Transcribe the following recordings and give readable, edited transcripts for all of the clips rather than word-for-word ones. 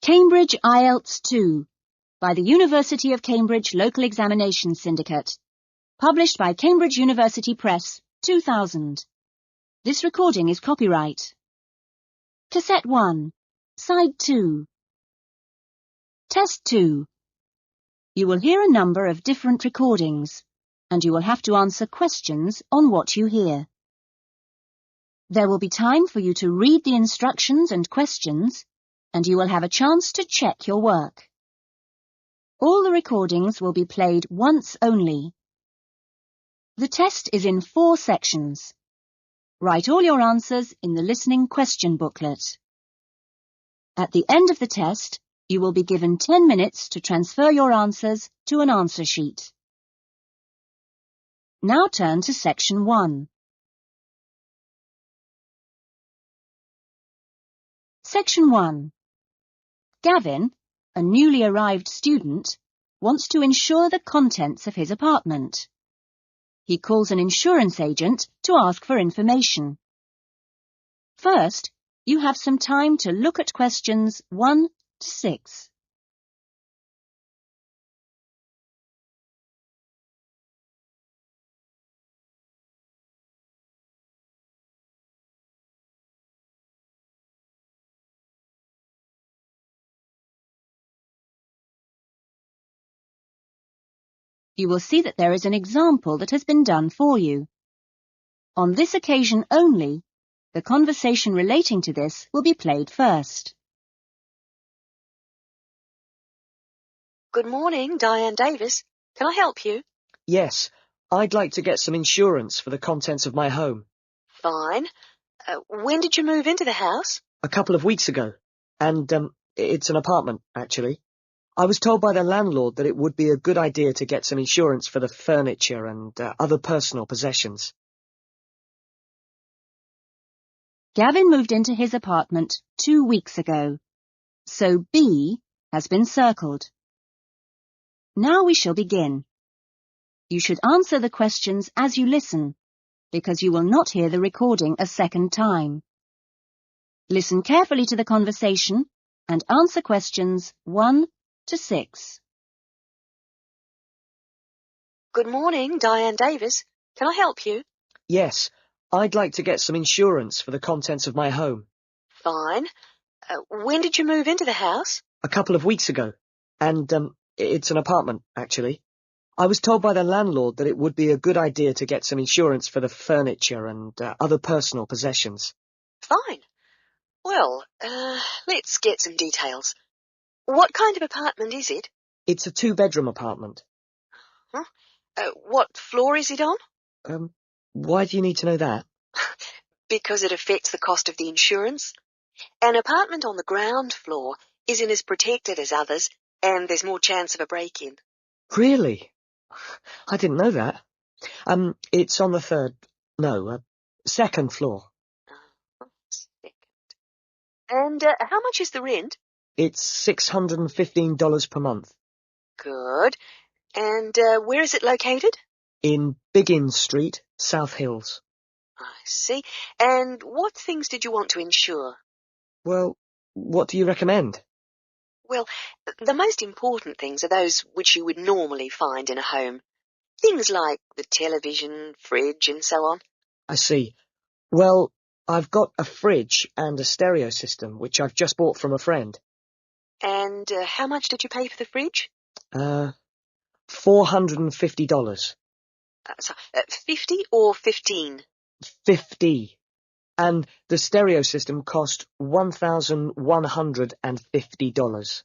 Cambridge IELTS 2 by the University of Cambridge Local Examination Syndicate. Published by Cambridge University Press, 2000. This recording is copyright. Cassette 1, Side 2. Test 2. You will hear a number of different recordings, and you will have to answer questions on what you hear. There will be time for you to read the instructions and questions, and you will have a chance to check your work. All the recordings will be played once only. The test is in 4 sections. Write all your answers in the listening question booklet. At the end of the test, you will be given 10 minutes to transfer your answers to an answer sheet. Now turn to Section 1. Section 1. Gavin, a newly arrived student, wants to insure the contents of his apartment. He calls an insurance agent to ask for information. First, you have some time to look at questions 1 to 6. You will see that there is an example that has been done for you. On this occasion only, the conversation relating to this will be played first. Good morning, Diane Davis. Can I help you? Yes, I'd like to get some insurance for the contents of my home. Fine. When did you move into the house? A couple of weeks ago. And, it's an apartment, actually. I was told by the landlord that it would be a good idea to get some insurance for the furniture and other personal possessions. Gavin moved into his apartment 2 weeks ago, so B has been circled. Now we shall begin. You should answer the questions as you listen, because you will not hear the recording a second time. Listen carefully to the conversation and answer questions 1 to 6. Good morning, Diane Davis. Can I help you? Yes, I'd like to get some insurance for the contents of my home. Fine. When did you move into the house? A couple of weeks ago. And, it's an apartment, actually. I was told by the landlord that it would be a good idea to get some insurance for the furniture and other personal possessions. Fine. Well, let's get some details. What kind of apartment is it? It's a 2-bedroom apartment. Huh? What floor is it on? Why do you need to know that? Because it affects the cost of the insurance. An apartment on the ground floor isn't as protected as others, and there's more chance of a break-in. Really? I didn't know that. It's on the second floor. Second. And how much is the rent? It's $615 per month. Good. And where is it located? In Biggin Street, South Hills. I see. And what things did you want to insure? Well, what do you recommend? Well, the most important things are those which you would normally find in a home. Things like the television, fridge, and so on. I see. Well, I've got a fridge and a stereo system, which I've just bought from a friend. And how much did you pay for the fridge? $450. 50 or 15? 50. And the stereo system cost $1,150.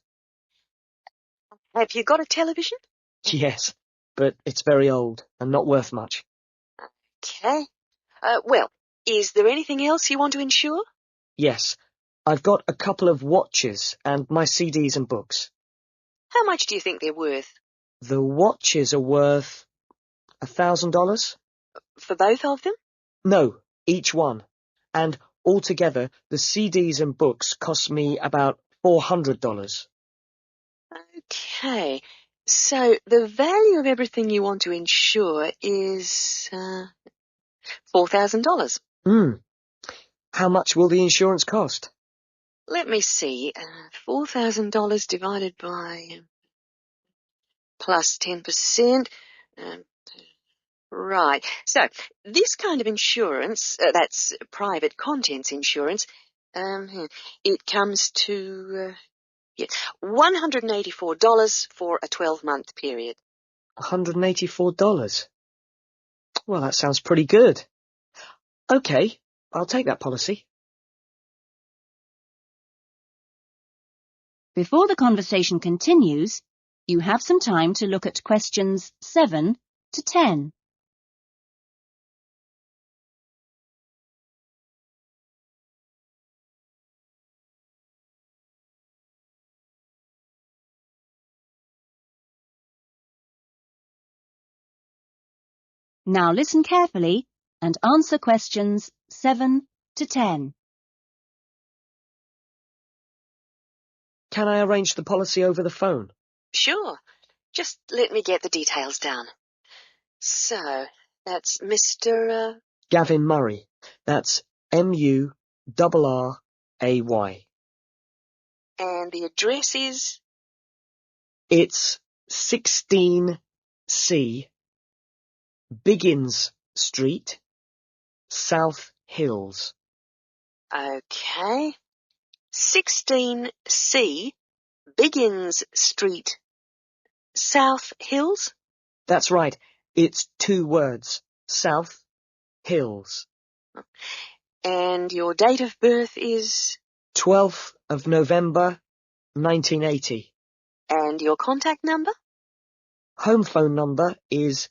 Have you got a television? Yes, but it's very old and not worth much. Okay. Well, is there anything else you want to insure? Yes, I've got a couple of watches and my CDs and books. How much do you think they're worth? The watches are worth $1,000? For both of them? No, each one. And altogether, the CDs and books cost me about $400. Okay. So the value of everything you want to insure is $4,000. How much will the insurance cost? let me see. $4,000 divided by plus 10%. Right. So this kind of insurance, that's private contents insurance, it comes to $184 for a 12-month period. $184? Well, that sounds pretty good. Okay, I'll take that policy. Before the conversation continues, you have some time to look at questions 7 to 10. Now listen carefully and answer questions 7 to 10. Can I arrange the policy over the phone? Sure. Just let me get the details down. So, that's Mr. Gavin Murray. That's Murray. And the address is? It's 16C, Biggins Street, South Hills. Okay. 16C, Biggins Street, South Hills? That's right. It's 2 words. South Hills. And your date of birth is? 12th of November, 1980. And your contact number? Home phone number is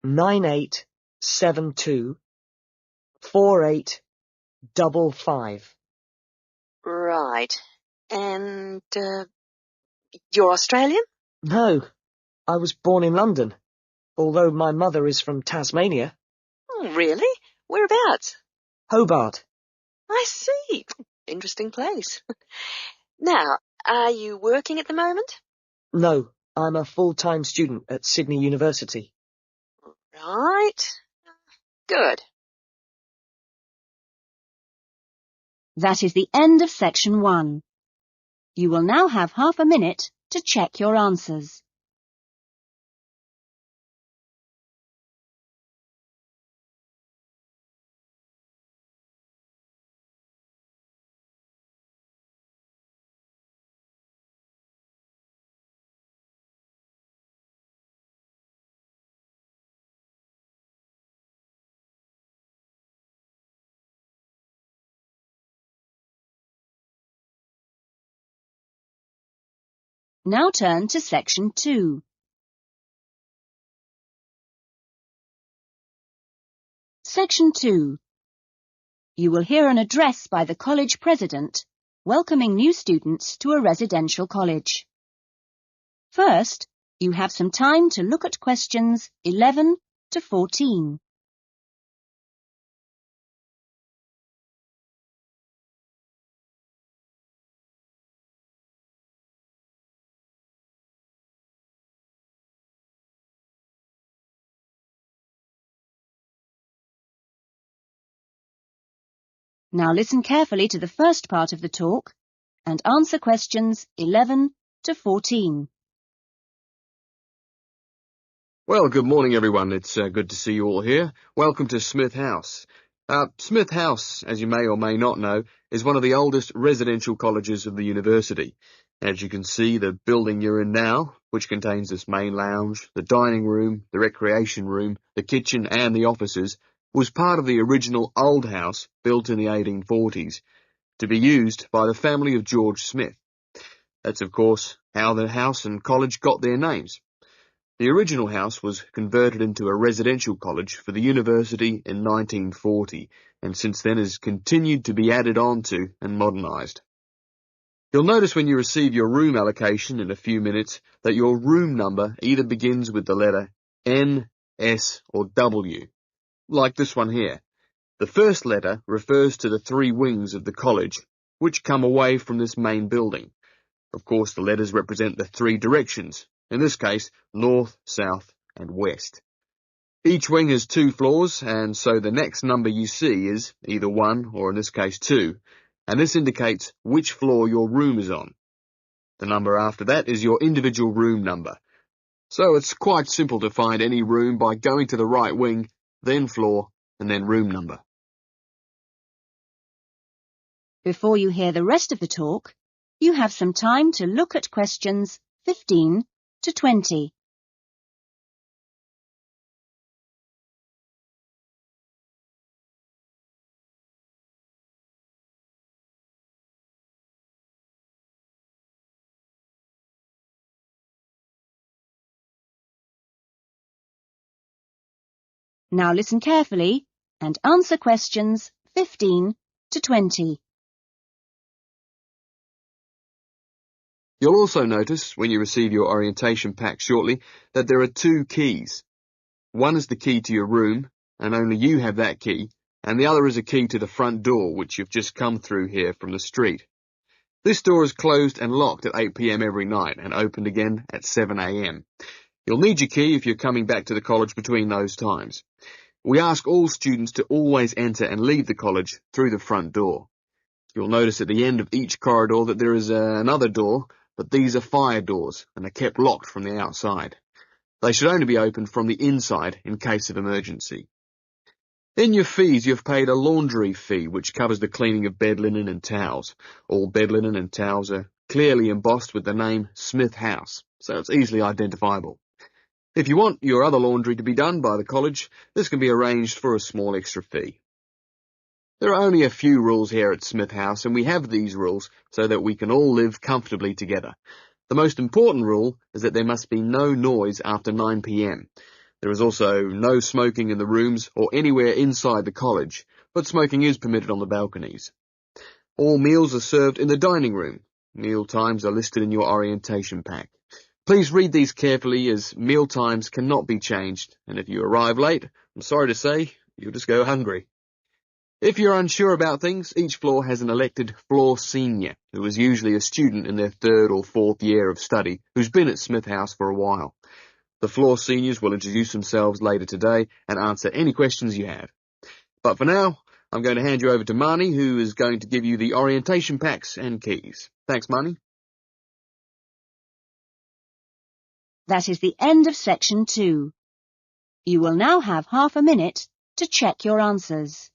9872 4855. Right. And, you're Australian? No, I was born in London, although my mother is from Tasmania. Oh, really? Whereabouts? Hobart. I see. Interesting place. Now, are you working at the moment? No, I'm a full-time student at Sydney University. Right. Good. That is the end of section 1. You will now have half a minute to check your answers. Now turn to section 2. Section 2. You will hear an address by the college president welcoming new students to a residential college. First, you have some time to look at questions 11 to 14. Now listen carefully to the first part of the talk and answer questions 11 to 14. Well, good morning, everyone. It's good to see you all here. Welcome to Smith House. Smith House, as you may or may not know, is one of the oldest residential colleges of the university. As you can see, the building you're in now, which contains this main lounge, the dining room, the recreation room, the kitchen and the offices, was part of the original old house built in the 1840s to be used by the family of George Smith. That's, of course, how the house and college got their names. The original house was converted into a residential college for the university in 1940, and since then has continued to be added on to and modernised. You'll notice when you receive your room allocation in a few minutes that your room number either begins with the letter N, S or W, like this one here. The first letter refers to the 3 wings of the college, which come away from this main building. Of course, the letters represent the 3 directions, in this case, north, south and west. Each wing has 2 floors, and so the next number you see is either 1 or in this case 2. and this indicates which floor your room is on. The number after that is your individual room number. So it's quite simple to find any room by going to the right wing, then floor, and then room number. Before you hear the rest of the talk, you have some time to look at questions 15 to 20. Now listen carefully and answer questions 15 to 20. You'll also notice, when you receive your orientation pack shortly, that there are two keys. One is the key to your room, and only you have that key, and the other is a key to the front door, which you've just come through here from the street. This door is closed and locked at 8 p.m. every night and opened again at 7 a.m. You'll need your key if you're coming back to the college between those times. We ask all students to always enter and leave the college through the front door. You'll notice at the end of each corridor that there is another door, but these are fire doors and are kept locked from the outside. They should only be opened from the inside in case of emergency. In your fees, you've paid a laundry fee, which covers the cleaning of bed linen and towels. All bed linen and towels are clearly embossed with the name Smith House, so it's easily identifiable. If you want your other laundry to be done by the college, this can be arranged for a small extra fee. There are only a few rules here at Smith House, and we have these rules so that we can all live comfortably together. The most important rule is that there must be no noise after 9 p.m. There is also no smoking in the rooms or anywhere inside the college, but smoking is permitted on the balconies. All meals are served in the dining room. Meal times are listed in your orientation pack. Please read these carefully, as meal times cannot be changed, and if you arrive late, I'm sorry to say, you'll just go hungry. If you're unsure about things, each floor has an elected floor senior, who is usually a student in their 3rd or 4th year of study, who's been at Smith House for a while. The floor seniors will introduce themselves later today and answer any questions you have. But for now, I'm going to hand you over to Marnie, who is going to give you the orientation packs and keys. Thanks, Marnie. That is the end of section 2. You will now have half a minute to check your answers.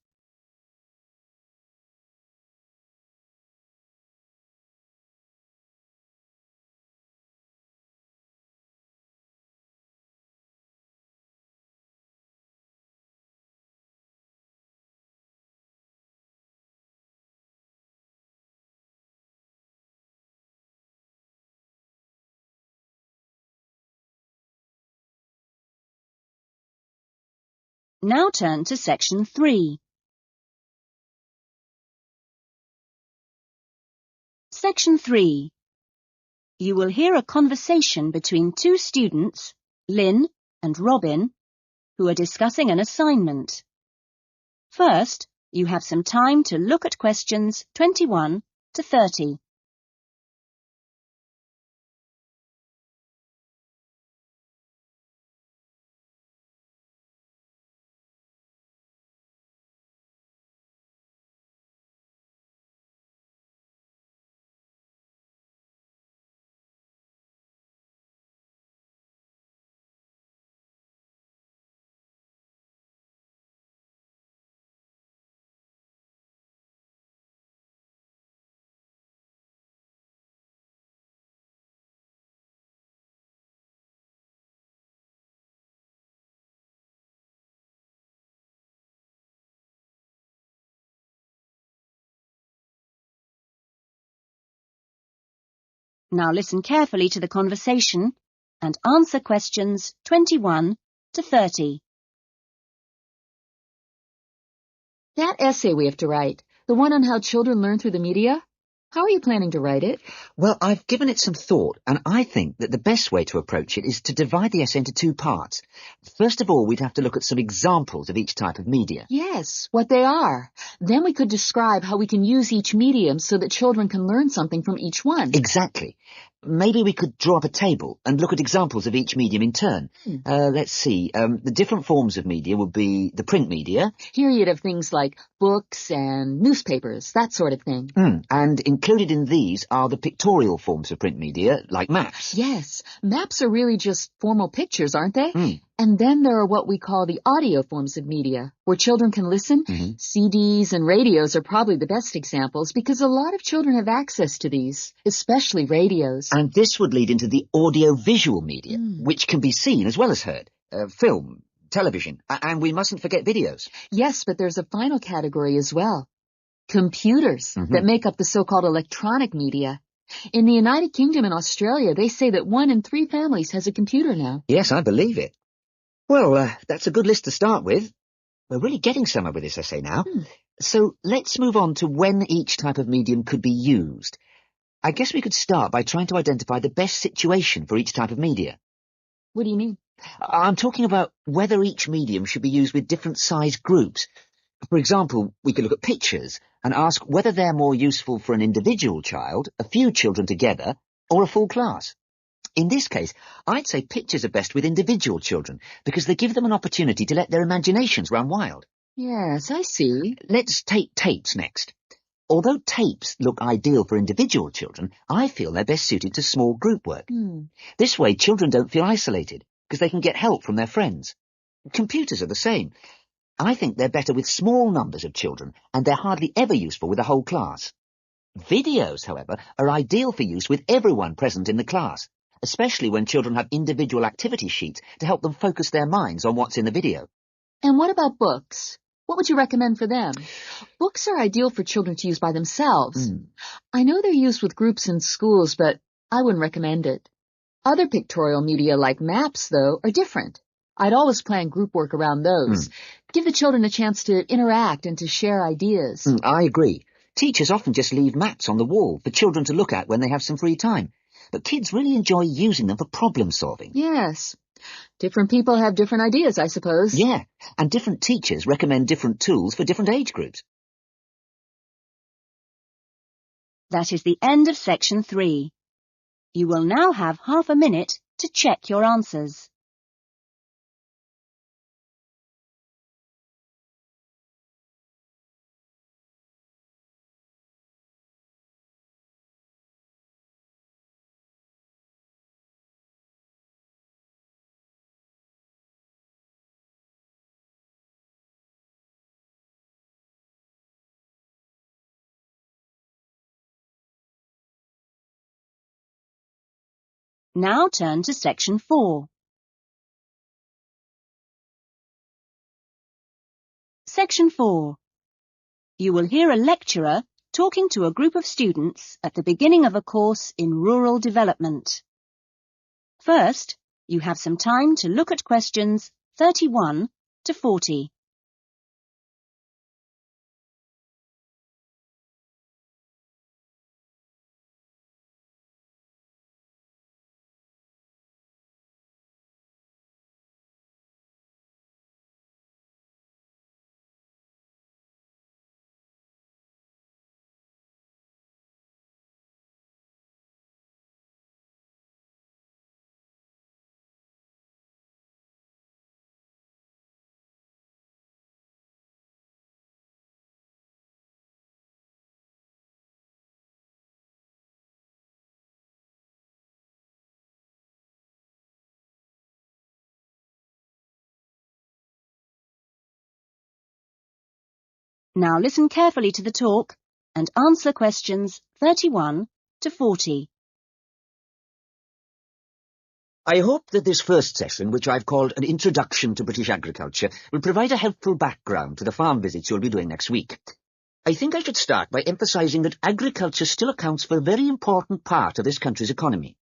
Now turn to section 3. Section 3. You will hear a conversation between two students, Lynn and Robin, who are discussing an assignment. First, you have some time to look at questions 21 to 30. Now listen carefully to the conversation and answer questions 21 to 30. That essay we have to write, the one on how children learn through the media, how are you planning to write it? Well, I've given it some thought, and I think that the best way to approach it is to divide the essay into 2 parts. First of all, we'd have to look at some examples of each type of media. Yes, what they are. Then we could describe how we can use each medium so that children can learn something from each one. Exactly. Maybe we could draw up a table and look at examples of each medium in turn. Let's see. The different forms of media would be the print media. Here you'd have things like books and newspapers, that sort of thing. And included in these are the pictorial forms of print media, like maps. Yes, maps are really just formal pictures, aren't they? Mm. And then there are what we call the audio forms of media, where children can listen. Mm-hmm. CDs and radios are probably the best examples because a lot of children have access to these, especially radios. And this would lead into the audio-visual media, which can be seen as well as heard. Film, television, and we mustn't forget videos. Yes, but there's a final category as well. Computers that make up the so-called electronic media. In the United Kingdom and Australia, they say that 1 in 3 families has a computer now. Yes, I believe it. Well, that's a good list to start with. We're really getting somewhere with this essay now. So let's move on to when each type of medium could be used. I guess we could start by trying to identify the best situation for each type of media. What do you mean? I'm talking about whether each medium should be used with different size groups. For example, we could look at pictures and ask whether they're more useful for an individual child, a few children together, or a full class. In this case, I'd say pictures are best with individual children because they give them an opportunity to let their imaginations run wild. Yes, I see. Let's take tapes next. Although tapes look ideal for individual children, I feel they're best suited to small group work. This way, children don't feel isolated because they can get help from their friends. Computers are the same. I think they're better with small numbers of children, and they're hardly ever useful with a whole class. Videos, however, are ideal for use with everyone present in the class, especially when children have individual activity sheets to help them focus their minds on what's in the video. And what about books? What would you recommend for them? Books are ideal for children to use by themselves. I know they're used with groups in schools, but I wouldn't recommend it. Other pictorial media like maps, though, are different. I'd always plan group work around those. Give the children a chance to interact and to share ideas. I agree. Teachers often just leave maps on the wall for children to look at when they have some free time. But kids really enjoy using them for problem solving. Yes. Different people have different ideas, I suppose. Yeah, and different teachers recommend different tools for different age groups. That is the end of section 3. You will now have half a minute to check your answers. Now turn to section 4. Section 4. You will hear a lecturer talking to a group of students at the beginning of a course in rural development. First, you have some time to look at questions 31 to 40. Now listen carefully to the talk and answer questions 31 to 40. I hope that this first session, which I've called an Introduction to British Agriculture, will provide a helpful background to the farm visits you'll be doing next week. I think I should start by emphasising that agriculture still accounts for a very important part of this country's economy.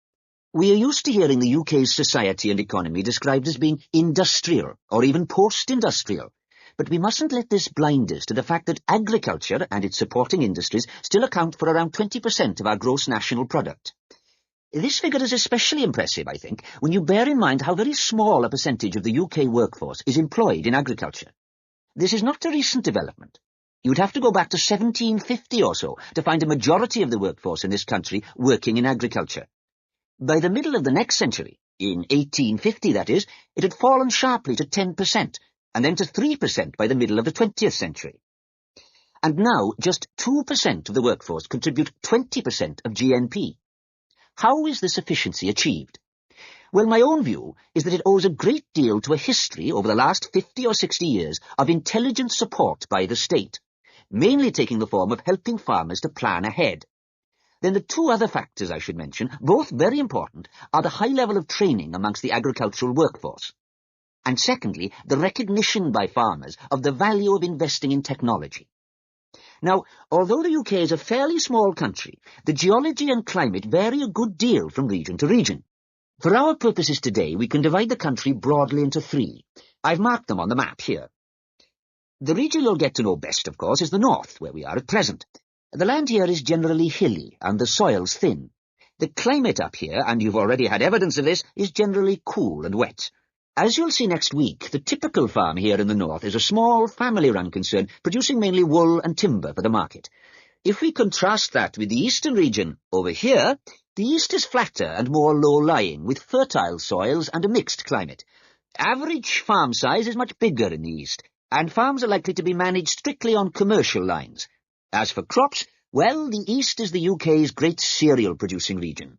We are used to hearing the UK's society and economy described as being industrial or even post-industrial. But we mustn't let this blind us to the fact that agriculture and its supporting industries still account for around 20% of our gross national product. This figure is especially impressive, I think, when you bear in mind how very small a percentage of the UK workforce is employed in agriculture. This is not a recent development. You would have to go back to 1750 or so to find a majority of the workforce in this country working in agriculture. By the middle of the next century, in 1850 that is, it had fallen sharply to 10%, and then to 3% by the middle of the 20th century. And now just 2% of the workforce contribute 20% of GNP. How is this efficiency achieved? Well, my own view is that it owes a great deal to a history over the last 50 or 60 years of intelligent support by the state, mainly taking the form of helping farmers to plan ahead. Then the two other factors I should mention, both very important, are the high level of training amongst the agricultural workforce, and secondly, the recognition by farmers of the value of investing in technology. Now, although the UK is a fairly small country, the geology and climate vary a good deal from region to region. For our purposes today, we can divide the country broadly into three. I've marked them on the map here. The region you'll get to know best, of course, is the north, where we are at present. The land here is generally hilly, and the soil's thin. The climate up here, and you've already had evidence of this, is generally cool and wet. As you'll see next week, the typical farm here in the north is a small, family-run concern, producing mainly wool and timber for the market. If we contrast that with the eastern region, over here, the east is flatter and more low-lying, with fertile soils and a mixed climate. Average farm size is much bigger in the east, and farms are likely to be managed strictly on commercial lines. As for crops, well, the east is the UK's great cereal-producing region.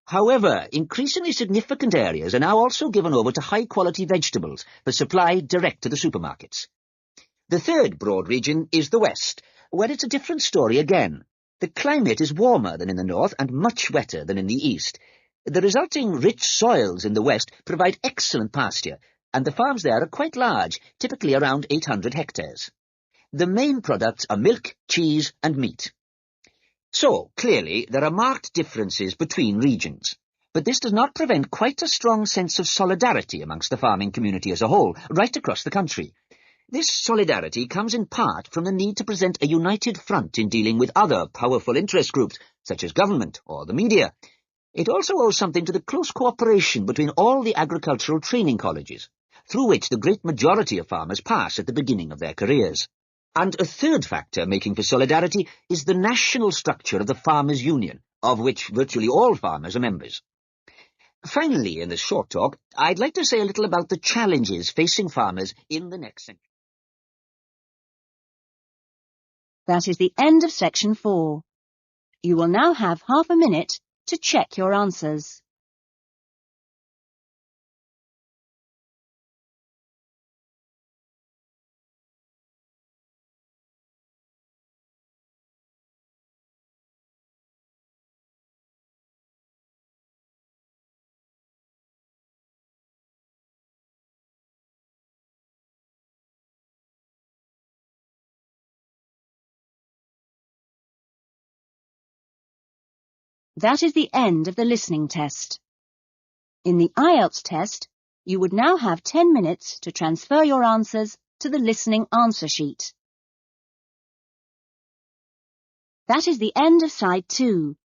However, increasingly significant areas are now also given over to high-quality vegetables for supply direct to the supermarkets. The third broad region is the west, where it's a different story again. The climate is warmer than in the north and much wetter than in the east. The resulting rich soils in the west provide excellent pasture, and the farms there are quite large, typically around 800 hectares. The main products are milk, cheese and meat. So, clearly, there are marked differences between regions. But this does not prevent quite a strong sense of solidarity amongst the farming community as a whole, right across the country. This solidarity comes in part from the need to present a united front in dealing with other powerful interest groups, such as government or the media. It also owes something to the close cooperation between all the agricultural training colleges, through which the great majority of farmers pass at the beginning of their careers. And a third factor making for solidarity is the national structure of the Farmers' Union, of which virtually all farmers are members. Finally, in this short talk, I'd like to say a little about the challenges facing farmers in the next century. That is the end of section 4. You will now have half a minute to check your answers. That is the end of the listening test. In the IELTS test, you would now have 10 minutes to transfer your answers to the listening answer sheet. That is the end of side 2.